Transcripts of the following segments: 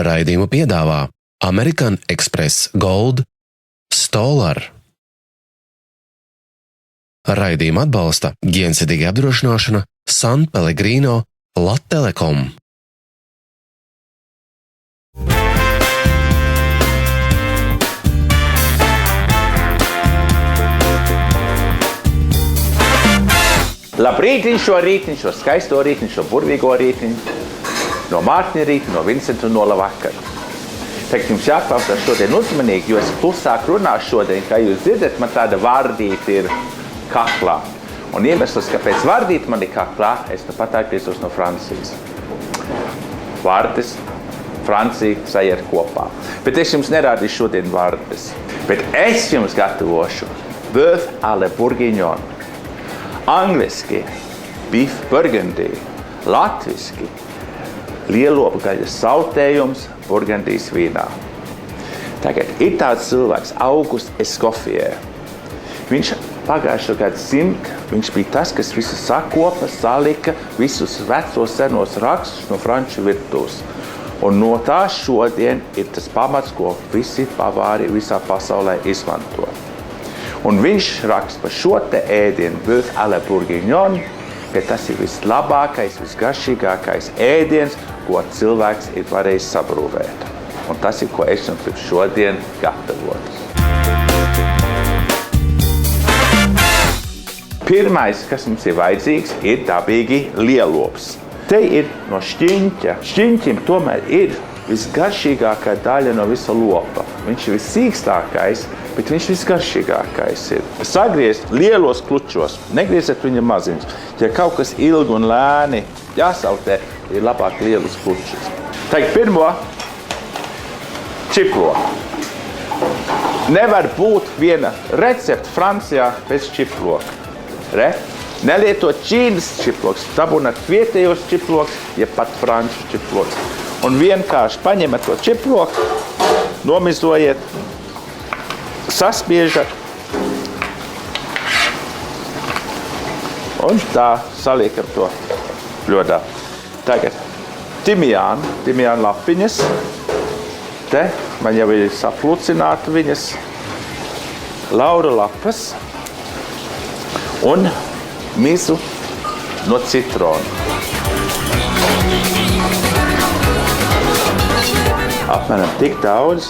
Raidījumu piedāvā American Express Gold, Stoller. Raidījumu atbalsta Ģiensitīga apdrošināšana, San Pellegrino, Lat-Telekom. Labrītiņ, šo skaisto rītiņu, šo burvīgo rītiņu, no Mārtiņa rīta, no Vincenta un no Lavakara. Tagad jums jāklausās šodien uzmanīgi, jo es klusāk runāšu šodien, kā jūs dzirdat, man tāda vardīte ir kaklā. Un iemesls, kāpēc vardīte man ir kaklā, es pat atgriezos no Francijas. Vardes, Francija sajiet kopā. Bet es jums nerādīšu šodien vardes. Bet es jums gatavošu bœuf à la bourguignonne. Angliski beef burgundy, latviski lielopgaļas sautējums Burgundijas vīnā. Tagad ir tāds cilvēks, Auguste Escoffier. Viņš pagājušo gadsimtu, viņš bija tas, kas visu sakopa, salika, visus vecos senos rakstus no franču virtuves. Un no tā šodien ir tas pamats, ko visi pavāri visā pasaulē izmanto. Un viņš raksta par šo te ēdienu, bœuf à la bourguignonne, ka tas ir vislabākais, visgaršīgākais ēdiens, ko cilvēks ir varējis sabrūvēt. Un tas ir, ko es jums šodien gatavotu. Pirmais, kas mums ir vajadzīgs, ir dabīgi lielops. Te ir no šķiņķa. Šķiņķim tomēr ir visgaršīgākā daļa no visa lopa. Viņš ir vissīkstākais, bet viņš visgaršīgākais ir. Sagriezt lielos klučos, negrieziet viņa maziņus. Ja kaut kas ilgi un lēni jāsautē, ir labāk lielus klučus. Tagad pirmo čiploku. Nevar būt viena recepte Francijā bez čiploka. Nelietot Ķīnas čiploks, dabūnat vietējos čiploks, ja pat franču čiploks. Un vienkārši paņemat to čiploku, nomizojiet, saspiežat un tā saliekam to bļodā. Tagad timijāna lapiņas. Te man jau ir saplucināta viņas laura lapas un mizu no citrona. Apmēram tik daudz.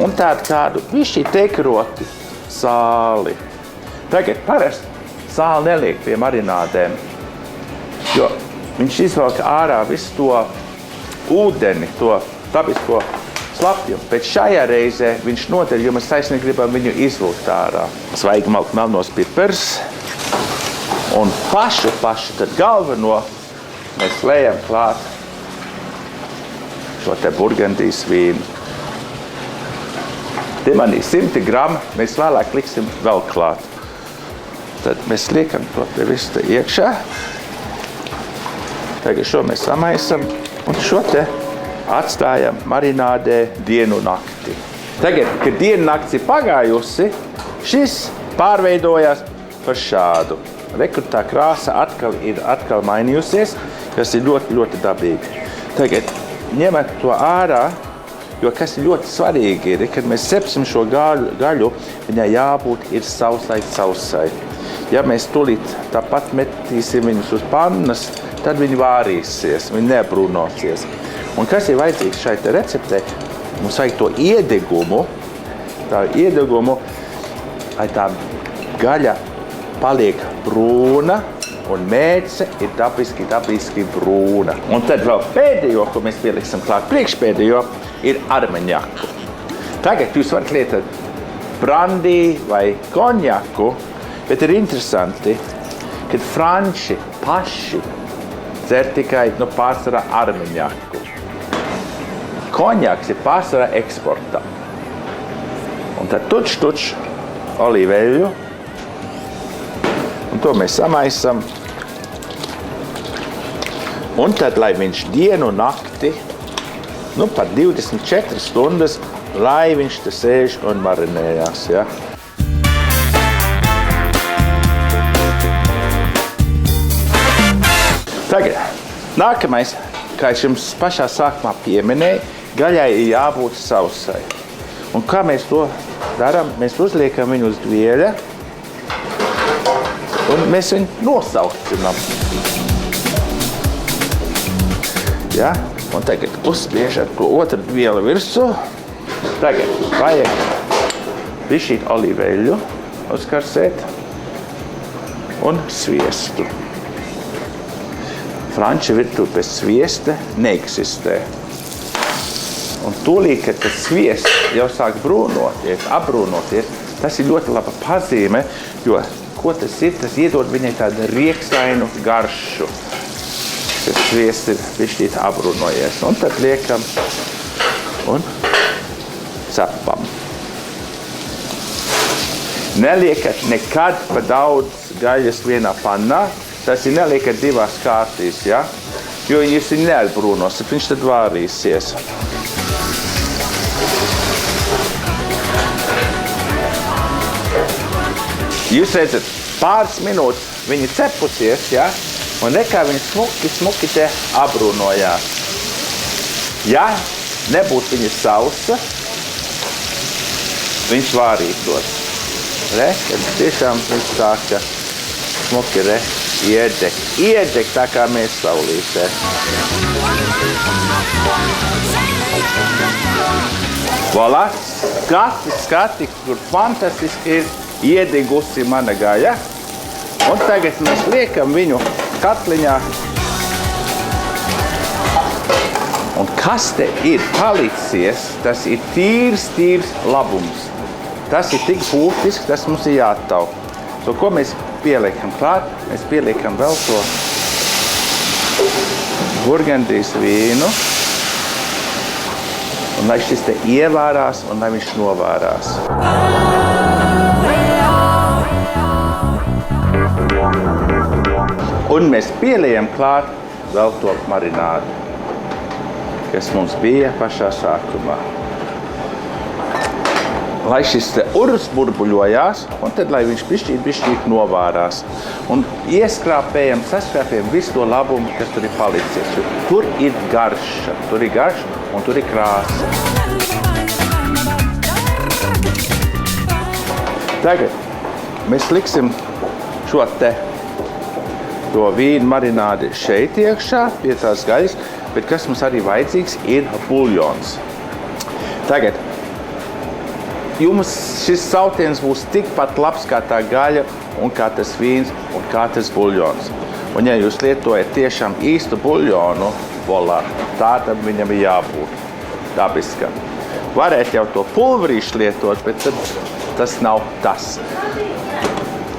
Un tādu višķi tekroti sāli. Tagad parasti sāli neliek pie marinādēm, jo viņš izvelk ārā visu to ūdeni, to dabisko slapjumu. Bet šajā reizē viņš nodeļ, jo mēs taisnīgi gribam viņu izvilkt ārā. Svaigi malk melnos pipers. Un pašu tad galveno mēs lejam klāt šo te Burgundijas vīnu. Te man ir 100 gramu, mēs vēlāk liksim vēl klāt. Tad mēs liekam to te visu te iekšā. Tagad šo mēs samaisam un šo te atstājam marinādē dienu nakti. Tagad, kad dienu nakts ir pagājusi, šis pārveidojās par šādu. Rekur tā krāsa atkal mainījusies, kas ir ļoti, ļoti dabīgi. Tagad ņemat to ārā, jo kas ir ļoti svarīgi ir, kad mēs sepsim šo gaļu, viņai jābūt ir sausai. Ja mēs tulīt tāpat metīsim viņus uz pannas, tad viņi vārīsies, viņi nebrūnosies. Un kas ir vajadzīgs šai te receptē? Mums vajag to iedegumu, lai tā gaļa paliek brūna un mēce ir dabiski brūna. Un tad vēl pēdējo, ko mēs pieliksim klāt, priekšpēdējo, ir armaņaku. Tagad jūs varat lietot brandī vai konjaku, bet ir interesanti, kad franči paši dzer tikai pārsvarā armaņaku. Konjaks ir pārsvarā eksportā. Un tad tuč olīveļu. Un to mēs samaisam. Un tad, lai viņš dienu nakti, pat 24 stundas, lai viņš te sēž un marinējās. Ja? Tagad, nākamais, kā es jums pašā sākumā pieminēju, gaļai ir jābūt sausai. Un kā mēs to darām? Mēs uzliekam viņu uz dvieļa un mēs viņu nosaucinām. Ja? Un tagad uzspiežat to otru dvieli virsū. Tagad vajag bišķīt olīveļu uzkarsēt un sviestu. Franču virtuve bez sviesta neeksistē. Un tūlīt, kad tas sviests jau sāk apbrūnoties, tas ir ļoti laba pazīme, jo ko tas ir? Tas iedod viņai tādu rieksainu garšu. Tas sviests ir bišķīt apbrūnojies. Un tad liekam un cepam. Neliekat nekad pa daudz gaļas vienā pannā. Tas ir neliekat divās kārtīs, ja? Jo jūs viņu neatbrūnosiet, viņš tad vārīsies. Jūs redzat, pāris minūtes viņi cepusies, ja? Un nekā viņi smuki te apbrūnojās. Ja nebūtu viņa sausa, viņš vārītos. Kad tiešām viņš sāka smuki iedeg tā kā mēs saulītē. Voilà, skati, kur fantastiski ir iedegusi mana gaļa. Un tagad mēs liekam viņu katliņā. Un kas te ir palicies, tas ir tīrs labums. Tas ir tik būtisks, tas mums ir jātaup. So, ko mēs pieliekam klāt? Mēs pieliekam vēl to burgundijas vīnu. Un lai šis te ievārās un lai viņš novārās. Un mēs pieliekam klāt vēl to marinādu, kas mums bija pašā sākumā. Lai šis te urvs burbuļojās, un tad, lai viņš bišķīt novārās. Un saskrāpējam visu to labumu, kas tur ir palicies. Tur ir garša un tur ir krāsa. Tagad mēs liksim šo te to vīnu marinādi šeit iekšā, pie tās gaļas, bet kas mums arī vajadzīgs ir buļļons. Tagad jums šis sautiens būs tikpat labs kā tā gaļa un kā tas vīns un kā tas buļļons. Un ja jūs lietojat tiešām īstu buļļonu volā, tādam viņam ir jābūt dabiskam. Varētu jau to pulverīšu lietot, bet tad tas nav tas.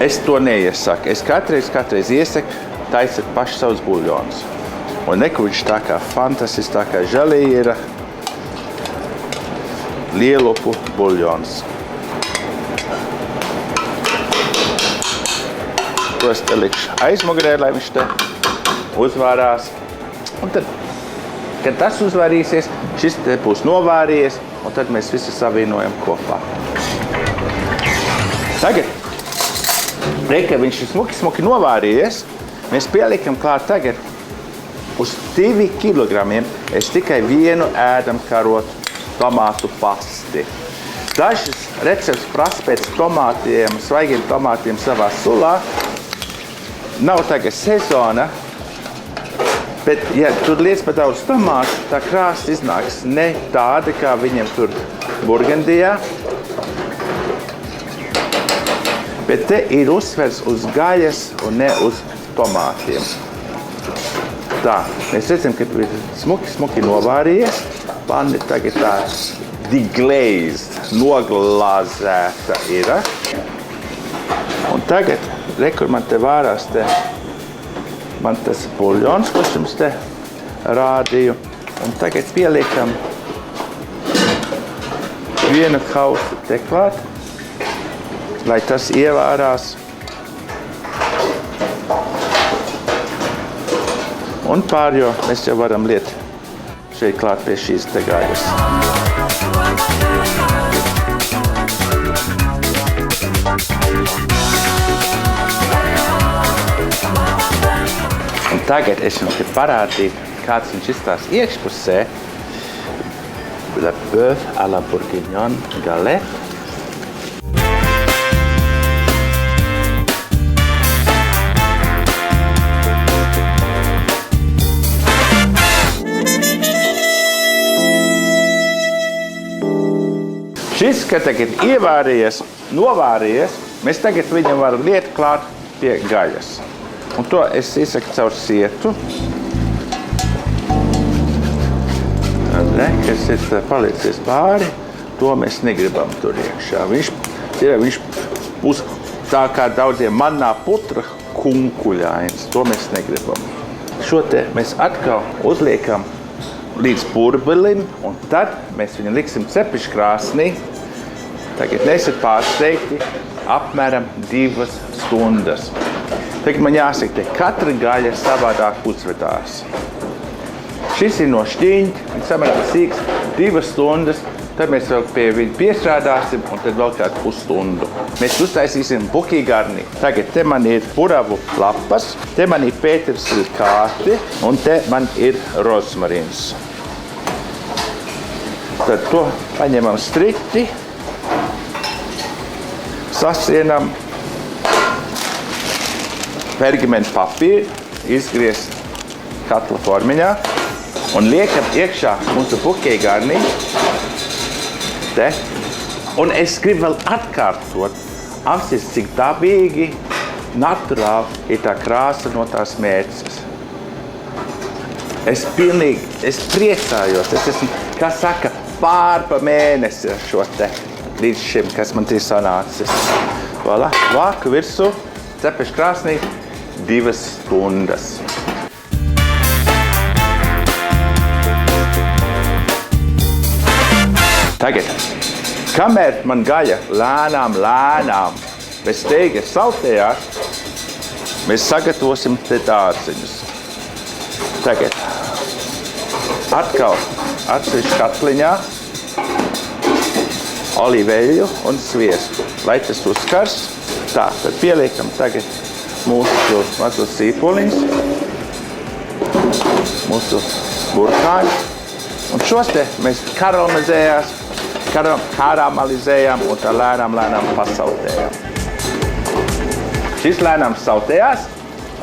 Es to neiesaku. Es katreiz iesaku taisat paši savus buļļonus. Un nekuģis tā kā fantastisks, tā kā žalīra lielupu buļļons. To es te likšu aizmugurē, lai viņš te uzvārās. Un tad, kad tas uzvārīsies, šis te būs novārījies, un tad mēs visi savienojam kopā. Tagad, kad viņš ir smuki novārījies, mēs pieliekam klāt tagad uz 2 kilogramiem. Es tikai vienu ēdam karotu tomātu pasti. Dažas recepts prasa pēc tomātiem, svaigiem tomātiem savā sulā. Nav tagad sezona, bet ja tur liec pa daudz tomātu, tā krāsa iznāks ne tāda, kā viņiem tur Burgundijā. Bet te ir uzsvers uz gaļas un ne uz tomātiem. Tā, mēs redzam, ka ir smuki novārījies. Panni tagad tā deglazed, noglazēta ir. Un tagad, kur man te vārās man tas buļļons, ko es jums te rādīju. Un tagad pieliekam vienu kausu te klāt, lai tas ievārās. Un pārējo mēs jau varam liet šeit klāt pie šīs te gaļas. Un tagad es jums te parādīju, kāds viņš izstās iekšpusē. Le bœuf à la bourguignonne galette. Šis, kad tagad ievārījies, novārījies, mēs tagad viņam varam liet klāt pie gaļas. Un to es izsaku caur sietu. Kas ir palicies pāri, to mēs negribam tur iekšā. Viņš būs tā kā daudziem manā putra kunkuļains. To mēs negribam. Šo te mēs atkal uzliekam līdz burbulim, un tad mēs viņu liksim cepeškrāsnī. Tagad nesiet pārsteigti apmēram 2 stundas. Tagad man jāsaka, te katra gaļa savādāk uzvedās. Šis ir no šķiņķa, viņš samērā sīks 2 stundas, tad mēs vēl pie viņa piestrādāsim un tad vēl kādu pusstundu. Mēs uztaisīsim buki garni. Tagad te man ir puravu lapas, te man ir pētersili kāti un te man ir rozmarīns. Tad to paņemam strikti, sasienam pergamentu papīru, izgriezt katla formiņā. Un liekam iekšā mūsu buki garni. Te. Un es gribu vēl atkārtot, apsist, cik dabīgi, naturāli ir tā krāsa no tās mērces. Es priecājos, es esmu, kā saka, pārpa mēnesi ar šo te līdz šim, kas man ir sanācis. Voilà, vāku virsū, cepešu krāsnī 2 stundas. Tagad, kamēr man gaļa lēnām bez steigas saltējās, mēs sagatavosim te dārziņus. Tagad atkal atsevišķi katliņā olīveļu un sviestu, lai tas uzkars. Tā, tad pieliekam tagad mūsu mazos sīpoliņus, mūsu burkāņus. Un šos te mēs karamelizējām un tā lēnām pasautējām. Šis lēnām sautējās,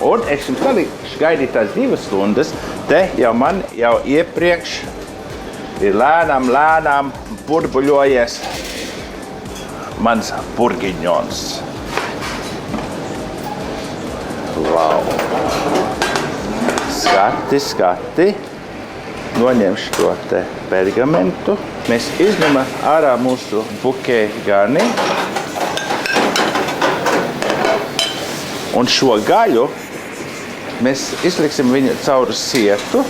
un es jums palikšu gaidīt tās 2 stundas. Te jau man iepriekš ir lēnām burbuļojies mans burgiņons. Wow! Skati! Noņemšu to te pergamentu. Mēs izņemam ārā mūsu buki garni. Un šo gaļu mēs izliksim viņu caur sietu,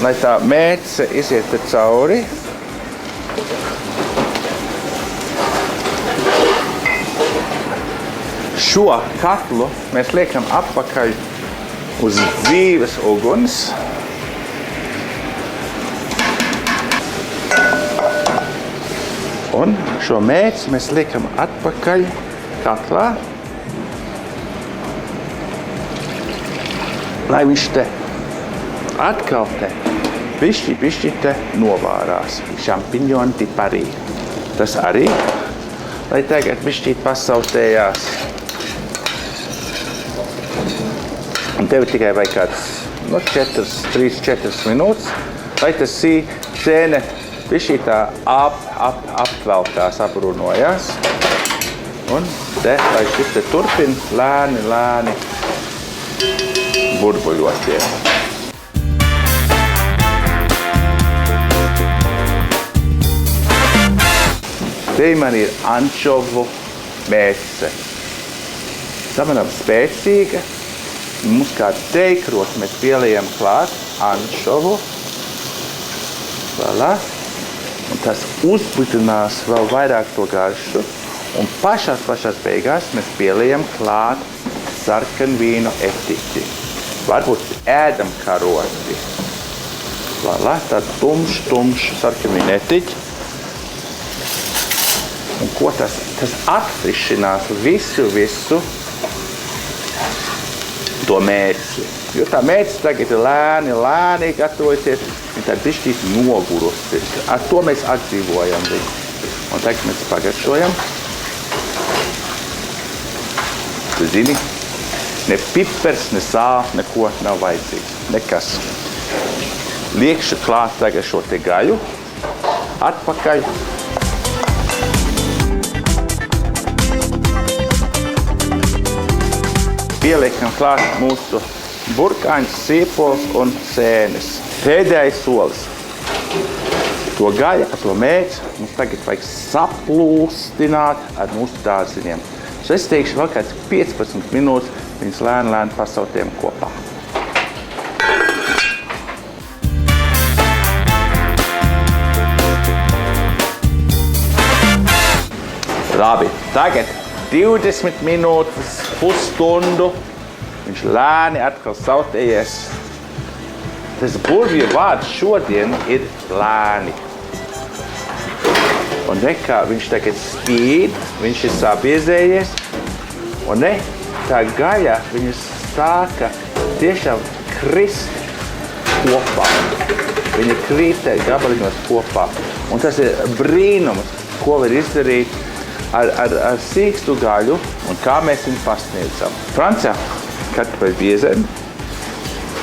lai tā mērce iziet te cauri. Šo katlu mēs liekam atpakaļ uz dzīves uguns. Un šo mērci mēs liekam atpakaļ katlā, lai viņš te atkal te bišķi te novārās. Šampiņoni tiparī. Tas arī, lai tagad bišķi pasautējās. Un tev tikai vajag kāds 3-4 minūtes, lai tas sēne bišķi tā apvelkās, aprunojās. Un te, lai šis te turpin lēni burbuļoties. Te man ir ančovu mērce. Samērā spēcīga. Mums kā teikrot mēs pieliekam klāt ančovu. Voilà. Un tas uzputinās vēl vairāk to garšu. Un pašās beigās mēs pieliekam klāt sarkanvīnu etiķi. Varbūt ēdam karoti. Voilà, tād tumšs sarkanvīnu etiķi. Un ko tas atfrišinās visu. to mēci. Jo tā mēcis tagad ir lēni gatavojusies, viņa tā bišķīt nogurusi. Ar to mēs atdzīvojam viņu. Un tagad mēs pagaršojam. Tu zini, ne pipers, ne sāls, neko nav vajadzīgs. Nekas. Liekšu klāt tagad šo te gaļu. Atpakaļ. Pieliekam klāt mūsu burkāņus, sīpols un sēnes. Pēdējais solis. To gaļu, to mēci mums tagad vajag saplūstināt ar mūsu dārziņiem. Es teikšu vēl kāds 15 minūtes, viņas lēni pasautiem kopā. Labi, tagad 20 minūtes, pusstundu, viņš lēni atkal sautējies. Tas burvju vārds šodien ir lēni. Un kā viņš tagad spīd, viņš ir sabiezējies. Un tā gaļa, viņa sāka tiešām krist kopā. Viņa krīt gabaliņos kopā. Un tas ir brīnums, ko var izdarīt ar sīkstu gaļu un kā mēs viņu pasniedzam. Francijā kartupeļu biezeni,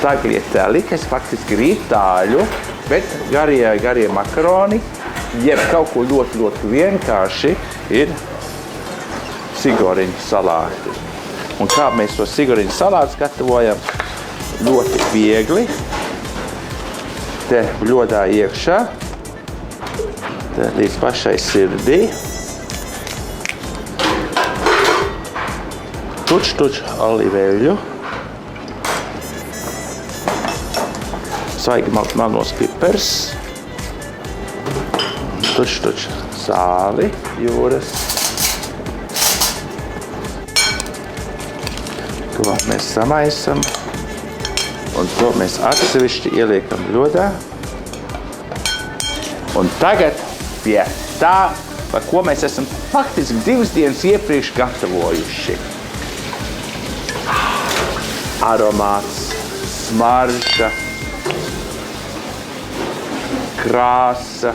tagliatelle, kas faktiski ir itāļu, bet garie makaroni, jeb kaut ko ļoti vienkārši ir sigoriņu salāti. Un kā mēs to sigoriņu salātus gatavojam? Ļoti viegli. Te bļodā iekšā, te līdz pašai sirdī. Tuč olīveļu, svaigi melnos pipers, tuč sāli jūras. To mēs samaisam un to mēs atsevišķi ieliekam bļodā. Un tagad pie tā, par ko mēs esam faktiski 2 dienas iepriekš gatavojuši. Aromāts, smarža, krāsa.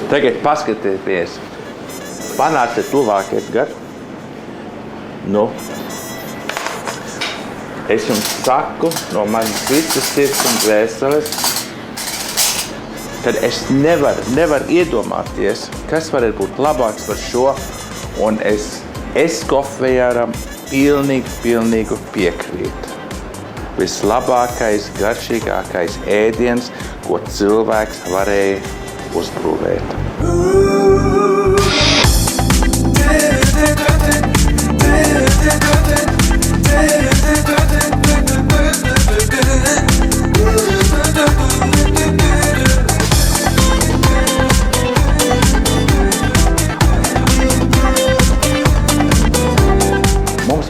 Tagad paskatieties, panāciet tuvāk, Edgar. Nu, es jums saku no manas visas sirds un dvēseles, kad es nevaru iedomāties, kas varētu būt labāks par šo, un es Eskofejaram pilnīgu piekrītu. Vislabākais, garšīgākais ēdiens, ko cilvēks varēja uzbūvēt.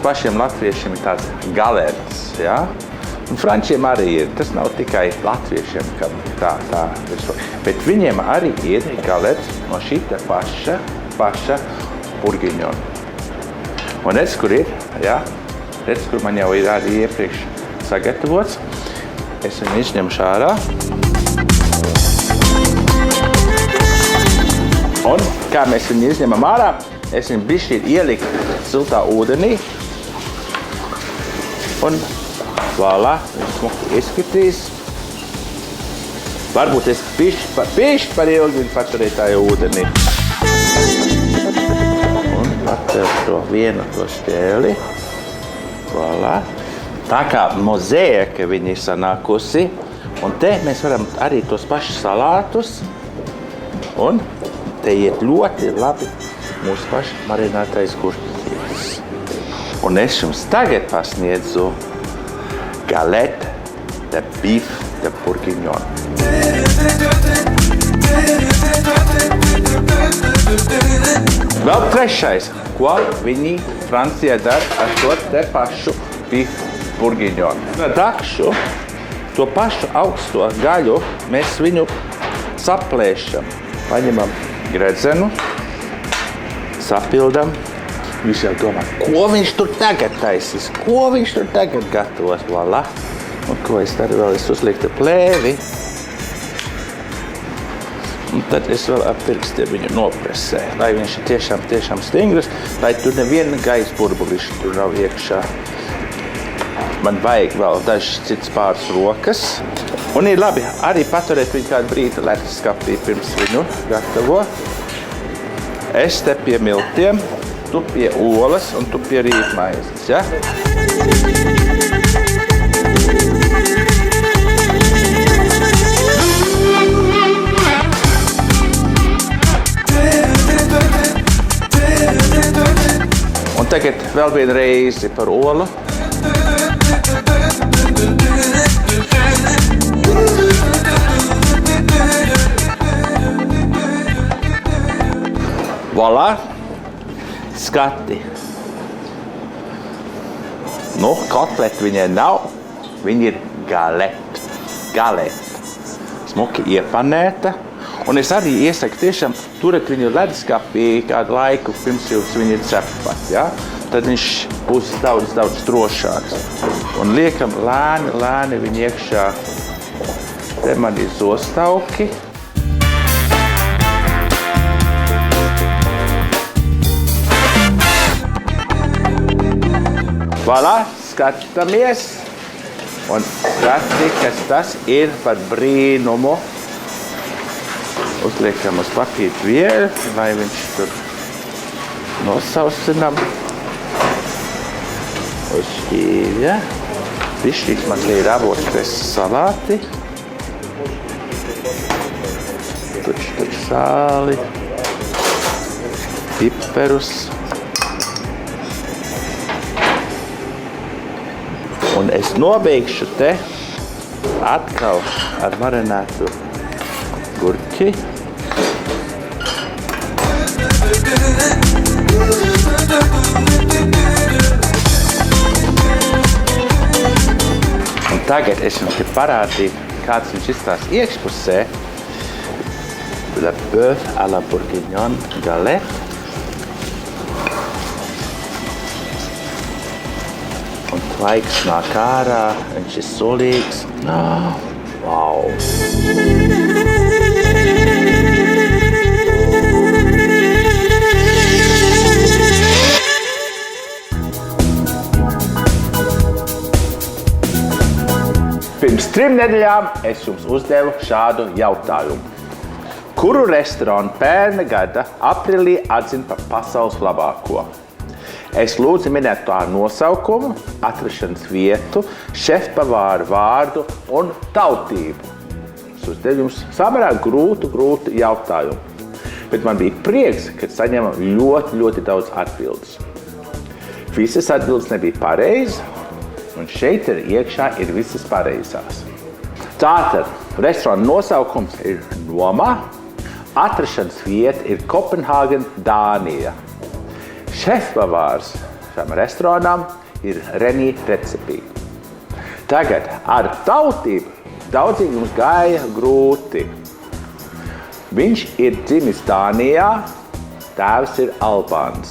Pašiem latviešiem ir tāds galerts, ja? Un frančiem arī ir. Tas nav tikai latviešiem, kam tā bet viņiem arī ir galerts no šita paša burgiņona. Un redz, kur ir, ja? Redz, kur man jau ir arī iepriekš sagatavots. Es viņu izņemšu ārā. Un kā mēs viņu izņemam ārā, es viņu bišķīt ieliku siltā ūdenī. Un voilà, viņš smuki izskatīs. Varbūt es pišķi par ilgi viņu paturēju tajā ūdenī. Un paceru šo vienu to šķēli. Voilà. Tā kā mozaika viņa ir sanākusi. Un te mēs varam arī tos pašus salātus. Un te iet ļoti labi mūsu paši marinātais gurķis. Un es jums tagad pasniedzu galette de bif de bourguignon. Vēl trešais, ko viņi Francijā dara ar šo te pašu bif bourguignon. Dakšu, to pašu augsto gaļu, mēs viņu saplēšam. Paņemam gredzenu, sapildam Viņš jau domā, ko viņš tur tagad taisīs, ko viņš tur tagad gatavos. Voilà. Un ko es daru vēl? Es uzliktu plēvi. Un tad es vēl ar pirkstiem viņu nopresēju, lai viņš ir tiešām stingrs, lai tur neviena gaisa burbuliša tur nav iekšā. Man vajag vēl dažas citas pāris rokas. Un ir labi arī paturēt viņu kādu brīdi leduskapī pirms viņu gatavo. Es te pie miltiem, tu pie olas un tu pie rītmaizes. Ja? Un tagad vēl vienu reizi par olu. Voilà, skati. Nu, kotleti viņai nav, viņi ir galeti. Smuki iepanēta. Un es arī iesaku tiešām turēt viņu leduskapī kādu laiku, pirms jūs viņu cepat, ja? Tad viņš būs daudz drošāks. Un liekam lēni viņu iekšā. Te man ir zostauki. Voilà, skatāmies. Un skati, kas tas ir par brīnumu. Uzliekam uz papīra vieļu, lai viņš tur nosaucinam. Uz šķīvja. Bišķīgs man ir avotkres salāti. Tur sāli. Piperus. Un es nobeigšu te atkal ar marinētu gurķi. Un tagad es jums te parādīju, kāds viņš izstās iekšpusē. Le bœuf à la bourguignon galette. Un tvaiks nāk ārā, viņš ir sulīgs. Wow! Pirms 3 nedēļām es jums uzdevu šādu jautājumu. Kuru restorānu pērna gada aprīlī atzina par pasaules labāko? Es lūdzu minēt tā nosaukumu, atrašanās vietu, šefpavāra vārdu un tautību. Es uzdevu jums samērā grūtu jautājumu. Bet man bija prieks, ka saņemam ļoti daudz atbildes. Visas atbildes nebija pareizas, un šeit iekšā ir visas pareizās. Tātad restorāna nosaukums ir Noma, atrašanās vieta ir Kopenhāgen, Dānija. Šefpavārs šām restorānām ir Renī Recepī. Tagad ar tautību daudzīgi mums gāja grūti. Viņš ir dzimis Dānijā, tēvs ir albāns,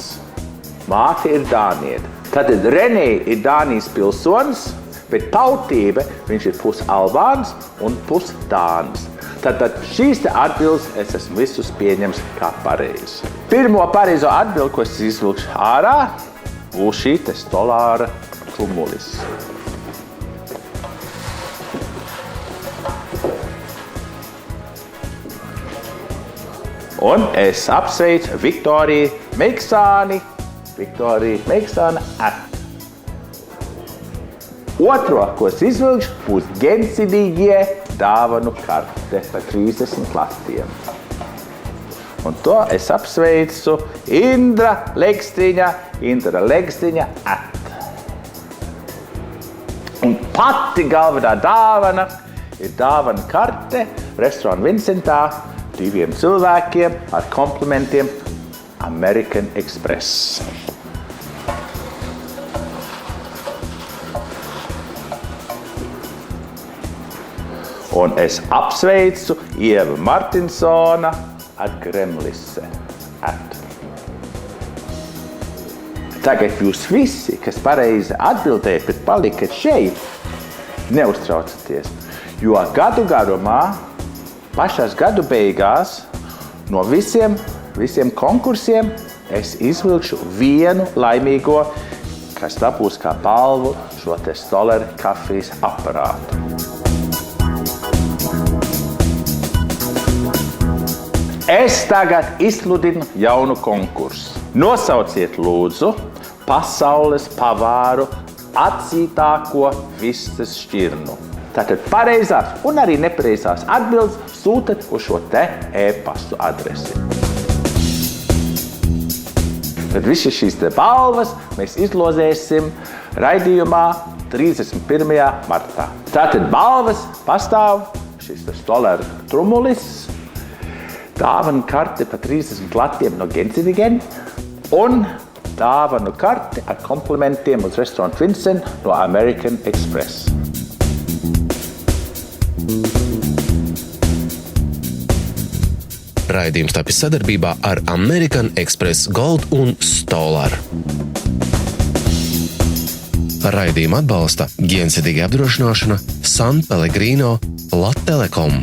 māte ir dāniete. Tātad Renī ir Dānijas pilsonis, bet tautība viņš ir pus albāns un pus dānis. Tātad šīs te atbildes es esmu visus pieņems kā pareizi. Pirmo pareizo atbildi, ko es izvilkšu ārā, būs šī te stolāra trumulis. Un es apsveicu Viktoriju Meiksāni. Viktorija Meiksāna at. Otro, ko es izvilkšu, būs gensidīgie dāvanu karte par 30 lastiem. Un to es apsveicu Indra Legstriņa at. Un pati galvenā dāvana ir dāvana karte restorāna Vincentā 2 cilvēkiem ar komplimentiem American Express. Un es apsveicu Ieva Martinsona at Gremlise at. Tagad jūs visi, kas pareizi atbildēja, bet palikat šeit, neuztraucaties, jo gadu garumā, pašās gadu beigās, no visiem konkursiem es izvilkšu vienu laimīgo, kas dabūs kā balvu šo te Stoller kafijas aparātu. Es tagad izsludinu jaunu konkursu. Nosauciet lūdzu pasaules pavāru atzītāko vistas šķirnu. Tātad pareizās un arī nepareizās atbildes sūtat uz šo te e-pastu adresi. Tad visas šīs te balvas mēs izlozēsim raidījumā 31. martā. Tātad balvas pastāv šis te Stoller trumulis, dāvanu karte pa 30 latiem no Gensidigen un dāvanu karte ar komplimentiem uz restorānu Vincent no American Express. Raidījums tapis sadarbībā ar American Express Gold un Stoller. Raidījumu atbalsta Gensidige apdrošināšana, San Pellegrino, Lat Telekom.